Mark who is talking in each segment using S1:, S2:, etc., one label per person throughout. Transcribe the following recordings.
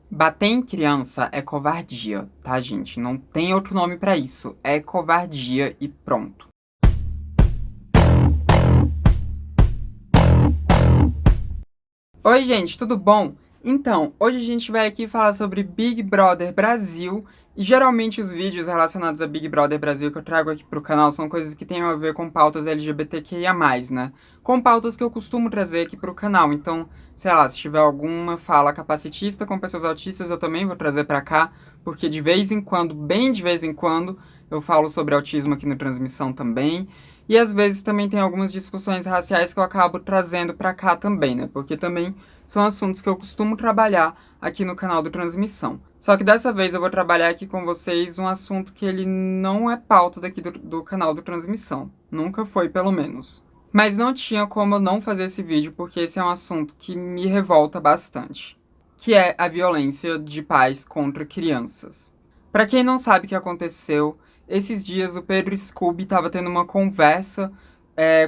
S1: Bater em criança é covardia, tá, gente? Não tem outro nome pra isso. É covardia e pronto. Oi, gente, tudo bom? Então, hoje a gente vai aqui falar sobre Big Brother Brasil. E geralmente os vídeos relacionados a Big Brother Brasil que eu trago aqui pro canal são coisas que têm a ver com pautas LGBTQIA+, né? Com pautas que eu costumo trazer aqui pro canal. Então, sei lá, se tiver alguma fala capacitista com pessoas autistas, eu também vou trazer pra cá, porque de vez em quando, bem de vez em quando, eu falo sobre autismo aqui no Transmissão também. E às vezes também tem algumas discussões raciais que eu acabo trazendo pra cá também, né? Porque também são assuntos que eu costumo trabalhar aqui no canal do Transmissão. Só que dessa vez eu vou trabalhar aqui com vocês um assunto que ele não é pauta daqui do canal do Transmissão. Nunca foi, pelo menos. Mas não tinha como eu não fazer esse vídeo, porque esse é um assunto que me revolta bastante. Que é a violência de pais contra crianças. Pra quem não sabe o que aconteceu, esses dias o Pedro Scooby estava tendo uma conversa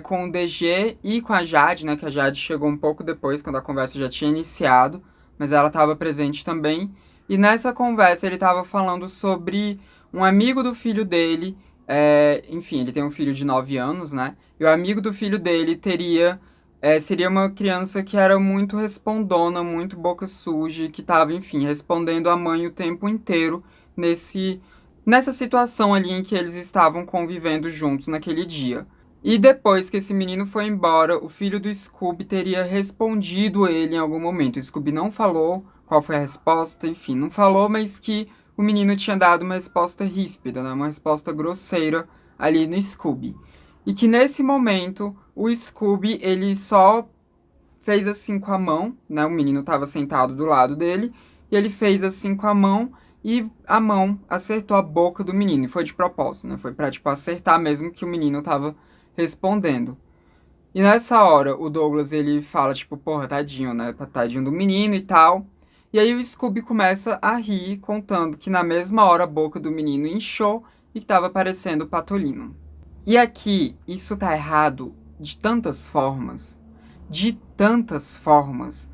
S1: com o DG e com a Jade, né? Que a Jade chegou um pouco depois, quando a conversa já tinha iniciado, mas ela estava presente também. E nessa conversa ele estava falando sobre um amigo do filho dele. Enfim, ele tem um filho de 9 anos, né? E o amigo do filho dele seria uma criança que era muito respondona, muito boca suja, que estava, enfim, respondendo a mãe o tempo inteiro nesse nessa situação ali em que eles estavam convivendo juntos naquele dia. E depois que esse menino foi embora, o filho do Scooby teria respondido ele em algum momento. O Scooby não falou qual foi a resposta, enfim, não falou, mas que o menino tinha dado uma resposta ríspida, né? Uma resposta grosseira ali no Scooby. E que nesse momento o Scooby ele só fez assim com a mão, né? O menino estava sentado do lado dele, e ele fez assim com a mão e a mão acertou a boca do menino. E foi de propósito, né? Foi pra, tipo, acertar mesmo que o menino tava respondendo. E nessa hora, o Douglas, ele fala, tipo, porra, tadinho, né? Tadinho do menino e tal. E aí o Scooby começa a rir, contando que na mesma hora a boca do menino inchou e que tava parecendo o Patolino. E aqui, isso tá errado de tantas formas. De tantas formas.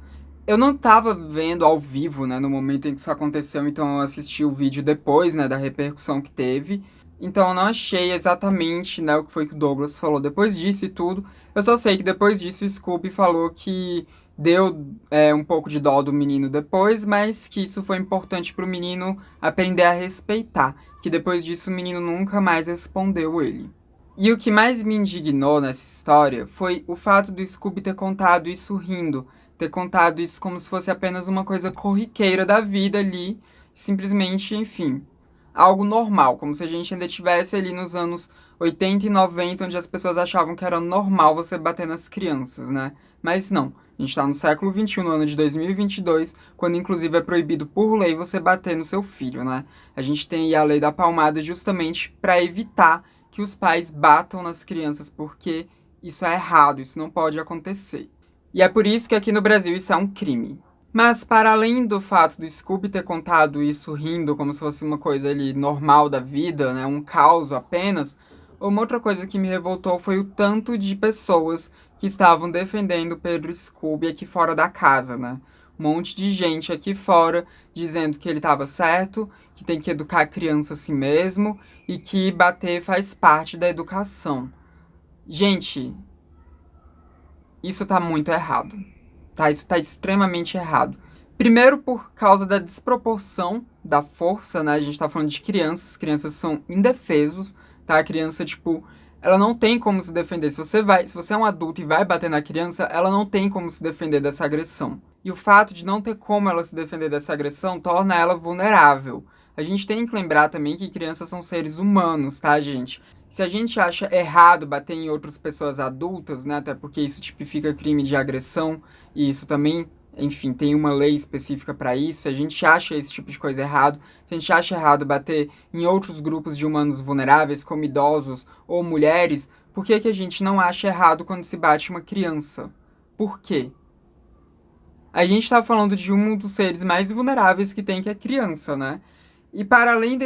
S1: Eu não tava vendo ao vivo, né, no momento em que isso aconteceu, então eu assisti o vídeo depois, né, da repercussão que teve. Então eu não achei exatamente, né, o que foi que o Douglas falou depois disso e tudo. Eu só sei que depois disso o Scooby falou que deu um pouco de dó do menino depois, mas que isso foi importante pro menino aprender a respeitar. Que depois disso o menino nunca mais respondeu ele. E o que mais me indignou nessa história foi o fato do Scooby ter contado isso rindo, ter contado isso como se fosse apenas uma coisa corriqueira da vida ali, simplesmente, enfim, algo normal, como se a gente ainda estivesse ali nos anos 80 e 90, onde as pessoas achavam que era normal você bater nas crianças, né? Mas não, a gente está no século XXI, no ano de 2022, quando inclusive é proibido por lei você bater no seu filho, né? A gente tem aí a lei da palmada justamente para evitar que os pais batam nas crianças, porque isso é errado, isso não pode acontecer. E é por isso que aqui no Brasil isso é um crime. Mas para além do fato do Scooby ter contado isso rindo como se fosse uma coisa ali normal da vida, né, um caos apenas, uma outra coisa que me revoltou foi o tanto de pessoas que estavam defendendo Pedro Scooby aqui fora da casa, né? Um monte de gente aqui fora dizendo que ele estava certo, que tem que educar a criança assim mesmo e que bater faz parte da educação. Gente, isso tá muito errado. Tá? Isso tá extremamente errado. Primeiro por causa da desproporção da força, né? A gente tá falando de crianças são indefesos, tá? A criança, tipo, ela não tem como se defender. Se você é um adulto e vai bater na criança, ela não tem como se defender dessa agressão. E o fato de não ter como ela se defender dessa agressão torna ela vulnerável. A gente tem que lembrar também que crianças são seres humanos, tá, gente? Se a gente acha errado bater em outras pessoas adultas, né, até porque isso tipifica crime de agressão, e isso também, enfim, tem uma lei específica para isso. Se a gente acha esse tipo de coisa errado, se a gente acha errado bater em outros grupos de humanos vulneráveis, como idosos ou mulheres, por que que a gente não acha errado quando se bate uma criança? Por quê? A gente está falando de um dos seres mais vulneráveis que tem, que é a criança, né? E para além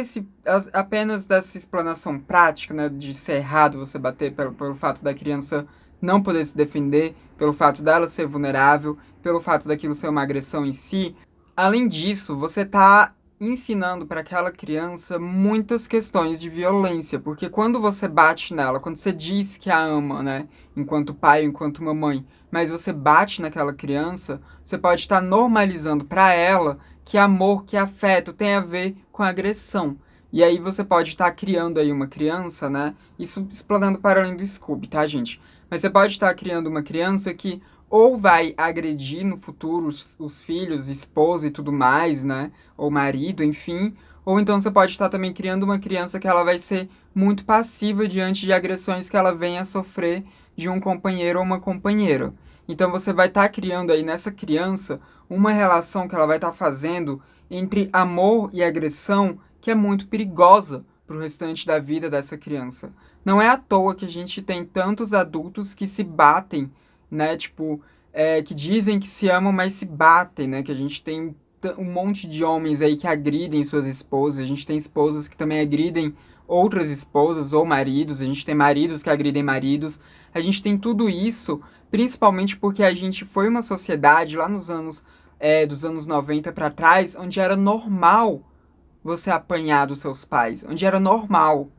S1: apenas dessa explanação prática, né, de ser errado você bater pelo fato da criança não poder se defender, pelo fato dela ser vulnerável, pelo fato daquilo ser uma agressão em si, Além disso, você tá ensinando para aquela criança muitas questões de violência, porque quando você bate nela, quando você diz que a ama, né, enquanto pai, enquanto mamãe, mas você bate naquela criança, você pode estar normalizando para ela que amor, que afeto tem a ver com agressão. E aí você pode estar criando aí uma criança, né? Isso explorando para além do Scooby, tá, gente? Mas você pode estar criando uma criança que ou vai agredir no futuro os filhos, esposa e tudo mais, né? Ou marido, enfim. Ou então você pode estar também criando uma criança que ela vai ser muito passiva diante de agressões que ela venha a sofrer de um companheiro ou uma companheira. Então você vai estar criando aí nessa criança uma relação que ela vai estar fazendo entre amor e agressão que é muito perigosa para o restante da vida dessa criança. Não é à toa que a gente tem tantos adultos que se batem, né? Tipo, que dizem que se amam, mas se batem, né? Que a gente tem um monte de homens aí que agridem suas esposas, a gente tem esposas que também agridem outras esposas ou maridos, a gente tem maridos que agridem maridos, a gente tem tudo isso, principalmente porque a gente foi uma sociedade lá nos anos, dos anos 90 para trás, onde era normal você apanhar dos seus pais, onde era normal.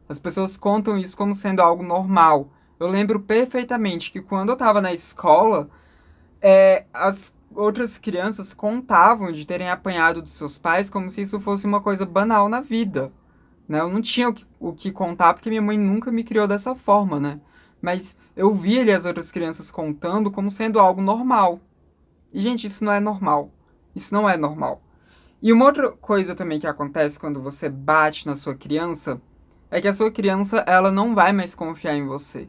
S1: As pessoas contam isso como sendo algo normal. Eu lembro perfeitamente que quando eu estava na escola, as outras crianças contavam de terem apanhado dos seus pais como se isso fosse uma coisa banal na vida, né? Eu não tinha o que contar porque minha mãe nunca me criou dessa forma, né? Mas eu via ali as outras crianças contando como sendo algo normal. E, gente, isso não é normal. Isso não é normal. E uma outra coisa também que acontece quando você bate na sua criança é que a sua criança, ela não vai mais confiar em você.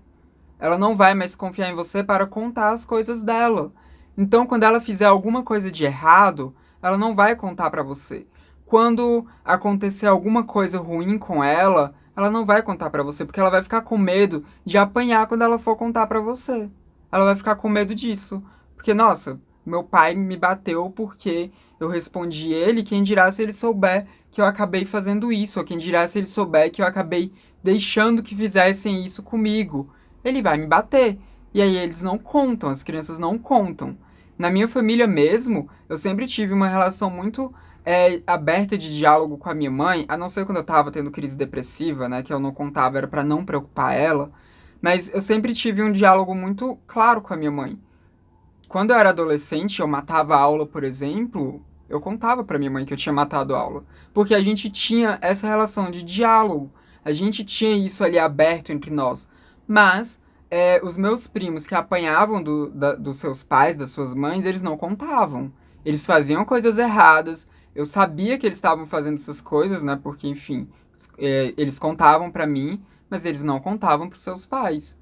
S1: Ela não vai mais confiar em você para contar as coisas dela. Então, quando ela fizer alguma coisa de errado, ela não vai contar para você. Quando acontecer alguma coisa ruim com ela, ela não vai contar para você, porque ela vai ficar com medo de apanhar quando ela for contar para você. Ela vai ficar com medo disso. Porque, nossa, meu pai me bateu porque eu respondi ele, quem dirá se ele souber que eu acabei fazendo isso, ou quem dirá se ele souber que eu acabei deixando que fizessem isso comigo. Ele vai me bater. E aí eles não contam, as crianças não contam. Na minha família mesmo, eu sempre tive uma relação muito aberta de diálogo com a minha mãe, a não ser quando eu tava tendo crise depressiva, né, que eu não contava, era pra não preocupar ela. Mas eu sempre tive um diálogo muito claro com a minha mãe. Quando eu era adolescente, eu matava a aula, por exemplo, eu contava pra minha mãe que eu tinha matado a aula. Porque a gente tinha essa relação de diálogo. A gente tinha isso ali aberto entre nós. Mas os meus primos que apanhavam dos seus pais, das suas mães, eles não contavam. Eles faziam coisas erradas. Eu sabia que eles estavam fazendo essas coisas, né? Porque, enfim, eles contavam pra mim, mas eles não contavam pros seus pais.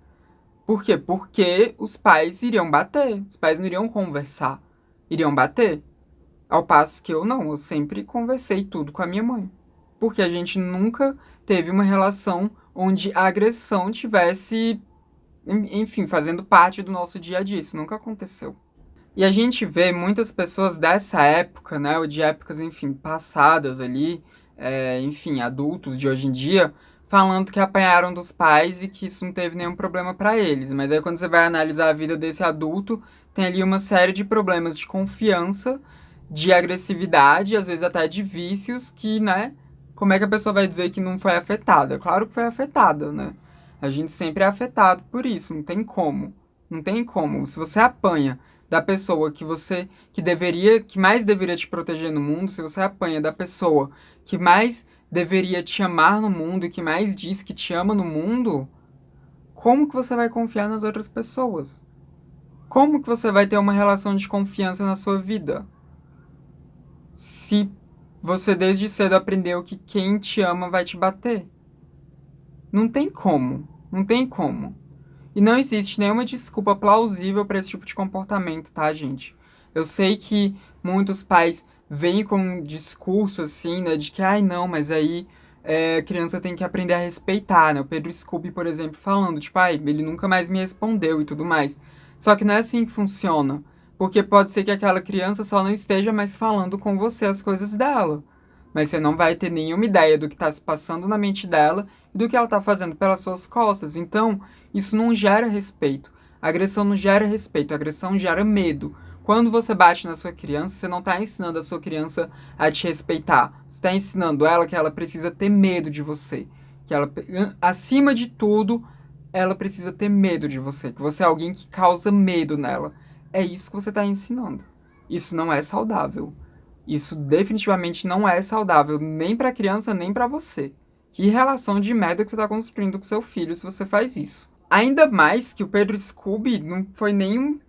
S1: Por quê? Porque os pais iriam bater. Os pais não iriam conversar. Iriam bater. Ao passo que eu não. Eu sempre conversei tudo com a minha mãe. Porque a gente nunca teve uma relação onde a agressão tivesse, enfim, fazendo parte do nosso dia a dia. Isso nunca aconteceu. E a gente vê muitas pessoas dessa época, né? Ou de épocas, enfim, passadas ali, enfim, adultos de hoje em dia, falando que apanharam dos pais e que isso não teve nenhum problema pra eles. Mas aí quando você vai analisar a vida desse adulto, tem ali uma série de problemas de confiança, de agressividade, às vezes até de vícios, que, né? Como é que a pessoa vai dizer que não foi afetada? Claro que foi afetada, né? A gente sempre é afetado por isso, não tem como. Não tem como. Se você apanha da pessoa que mais deveria te proteger no mundo, se você apanha da pessoa que mais deveria te amar no mundo e que mais diz que te ama no mundo, como que você vai confiar nas outras pessoas? Como que você vai ter uma relação de confiança na sua vida? Se você desde cedo aprendeu que quem te ama vai te bater. Não tem como. Não tem como. E não existe nenhuma desculpa plausível para esse tipo de comportamento, tá, gente? Eu sei que muitos pais vêm com um discurso assim, né, de que, ai, não, mas aí a criança tem que aprender a respeitar, né? O Pedro Scooby, por exemplo, falando, tipo, ai, ele nunca mais me respondeu e tudo mais. Só que não é assim que funciona. Porque pode ser que aquela criança só não esteja mais falando com você as coisas dela. Mas você não vai ter nenhuma ideia do que está se passando na mente dela e do que ela está fazendo pelas suas costas. Então, isso não gera respeito. A agressão não gera respeito, a agressão gera medo. Quando você bate na sua criança, você não tá ensinando a sua criança a te respeitar. Você tá ensinando ela que ela precisa ter medo de você. Que ela, acima de tudo, ela precisa ter medo de você. Que você é alguém que causa medo nela. É isso que você tá ensinando. Isso não é saudável. Isso definitivamente não é saudável nem pra criança, nem pra você. Que relação de merda que você tá construindo com seu filho se você faz isso. Ainda mais que o Pedro Scooby não foi nem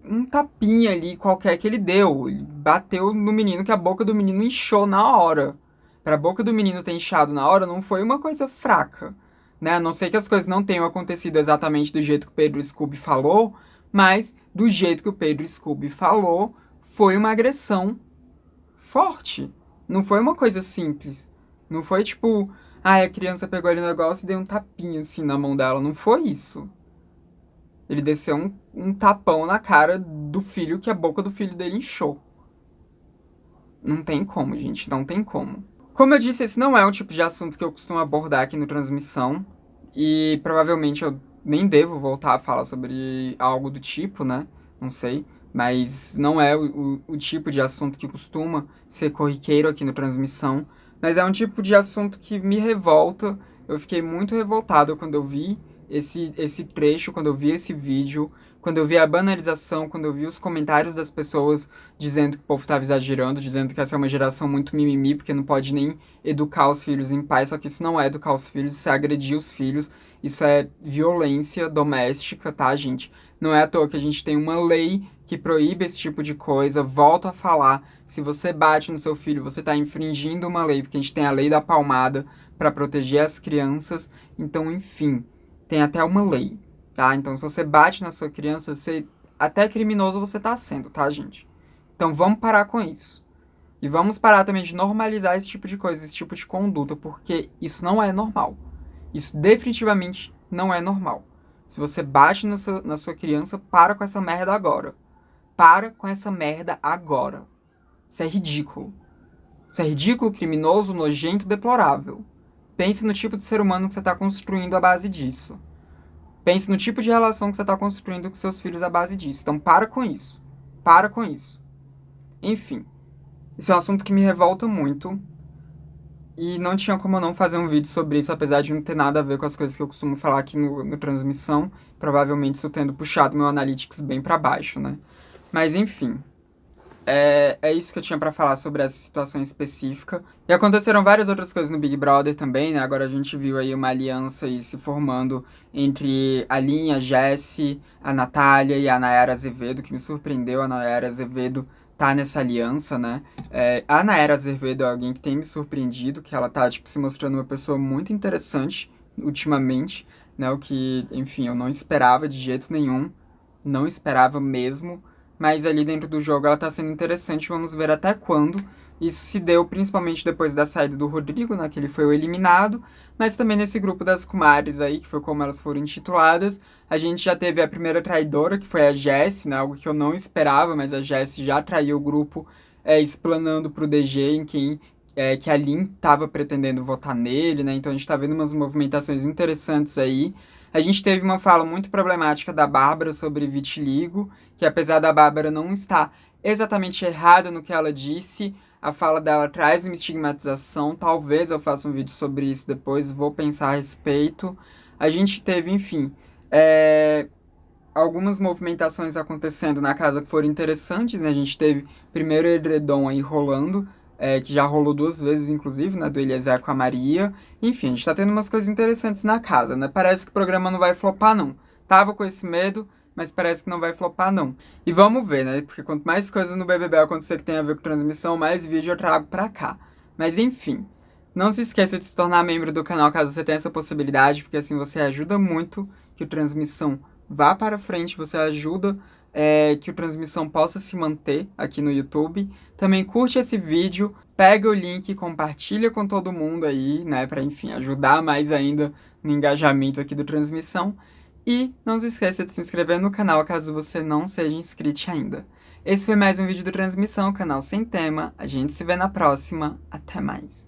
S1: um tapinha ali qualquer que ele deu. Ele bateu no menino que a boca do menino inchou na hora. Pra boca do menino ter inchado na hora não foi uma coisa fraca, né? A não ser que as coisas não tenham acontecido exatamente do jeito que o Pedro Scooby falou, mas do jeito que o Pedro Scooby falou, foi uma agressão forte. Não foi uma coisa simples. Não foi tipo, a criança pegou ali o negócio e deu um tapinha assim na mão dela. Não foi isso. Ele desceu um tapão na cara do filho que a boca do filho dele inchou. Não tem como, gente, não tem como. Como eu disse, esse não é um tipo de assunto que eu costumo abordar aqui no Transmissão. E provavelmente eu nem devo voltar a falar sobre algo do tipo, né? Não sei. Mas não é o tipo de assunto que costuma ser corriqueiro aqui no Transmissão. Mas é um tipo de assunto que me revolta. Eu fiquei muito revoltado quando eu vi esse trecho, quando eu vi esse vídeo, quando eu vi a banalização, quando eu vi os comentários das pessoas dizendo que o povo estava exagerando, dizendo que essa é uma geração muito mimimi, porque não pode nem educar os filhos em paz, só que isso não é educar os filhos, isso é agredir os filhos, isso é violência doméstica, tá, gente? Não é à toa que a gente tem uma lei que proíbe esse tipo de coisa. Volto a falar, se você bate no seu filho, você está infringindo uma lei, porque a gente tem a lei da palmada para proteger as crianças. Então, enfim, tem até uma lei, tá? Então, se você bate na sua criança, até criminoso você tá sendo, tá, gente? Então, vamos parar com isso. E vamos parar também de normalizar esse tipo de coisa, esse tipo de conduta, porque isso não é normal. Isso definitivamente não é normal. Se você bate na sua criança, para com essa merda agora. Para com essa merda agora. Isso é ridículo. Isso é ridículo, criminoso, nojento, deplorável. Pense no tipo de ser humano que você está construindo à base disso. Pense no tipo de relação que você está construindo com seus filhos à base disso. Então para com isso. Para com isso. Enfim, esse é um assunto que me revolta muito. E não tinha como eu não fazer um vídeo sobre isso, apesar de não ter nada a ver com as coisas que eu costumo falar aqui no Transmissão. Provavelmente isso tendo puxado meu Analytics bem para baixo, né? Mas enfim. É isso que eu tinha pra falar sobre essa situação específica. E aconteceram várias outras coisas no Big Brother também, né? Agora a gente viu aí uma aliança aí se formando entre a Linha, a Jessie, a Natália e a Nayara Azevedo, que me surpreendeu. A Nayara Azevedo tá nessa aliança, né? A Nayara Azevedo é alguém que tem me surpreendido, que ela tá, tipo, se mostrando uma pessoa muito interessante ultimamente, né? O que, enfim, eu não esperava de jeito nenhum. Não esperava mesmo. Mas ali dentro do jogo ela tá sendo interessante, vamos ver até quando. Isso se deu principalmente depois da saída do Rodrigo, né, que ele foi o eliminado, mas também nesse grupo das Kumaris aí, que foi como elas foram intituladas. A gente já teve a primeira traidora, que foi a Jessie, né, algo que eu não esperava, mas a Jessie já traiu o grupo, explanando pro DG em quem que a Lin tava pretendendo votar nele, né, então a gente tá vendo umas movimentações interessantes aí. A gente teve uma fala muito problemática da Bárbara sobre vitiligo, que apesar da Bárbara não estar exatamente errada no que ela disse, a fala dela traz uma estigmatização. Talvez eu faça um vídeo sobre isso depois, vou pensar a respeito. A gente teve, enfim, algumas movimentações acontecendo na casa que foram interessantes, né? A gente teve primeiro o edredom aí rolando, que já rolou 2 vezes, inclusive, né? Do Eliezer com a Maria. Enfim, a gente tá tendo umas coisas interessantes na casa, né? Parece que o programa não vai flopar, não. Tava com esse medo, mas parece que não vai flopar, não. E vamos ver, né? Porque quanto mais coisas no BBB acontecer que tem a ver com transmissão, mais vídeo eu trago pra cá. Mas enfim, não se esqueça de se tornar membro do canal caso você tenha essa possibilidade, porque assim você ajuda muito que o Transmissão vá para frente, você ajuda que o Transmissão possa se manter aqui no YouTube. Também curte esse vídeo, pega o link e compartilha com todo mundo aí, né, para enfim, ajudar mais ainda no engajamento aqui do Transmissão. E não se esqueça de se inscrever no canal caso você não seja inscrito ainda. Esse foi mais um vídeo do Transmissão, canal sem tema. A gente se vê na próxima. Até mais.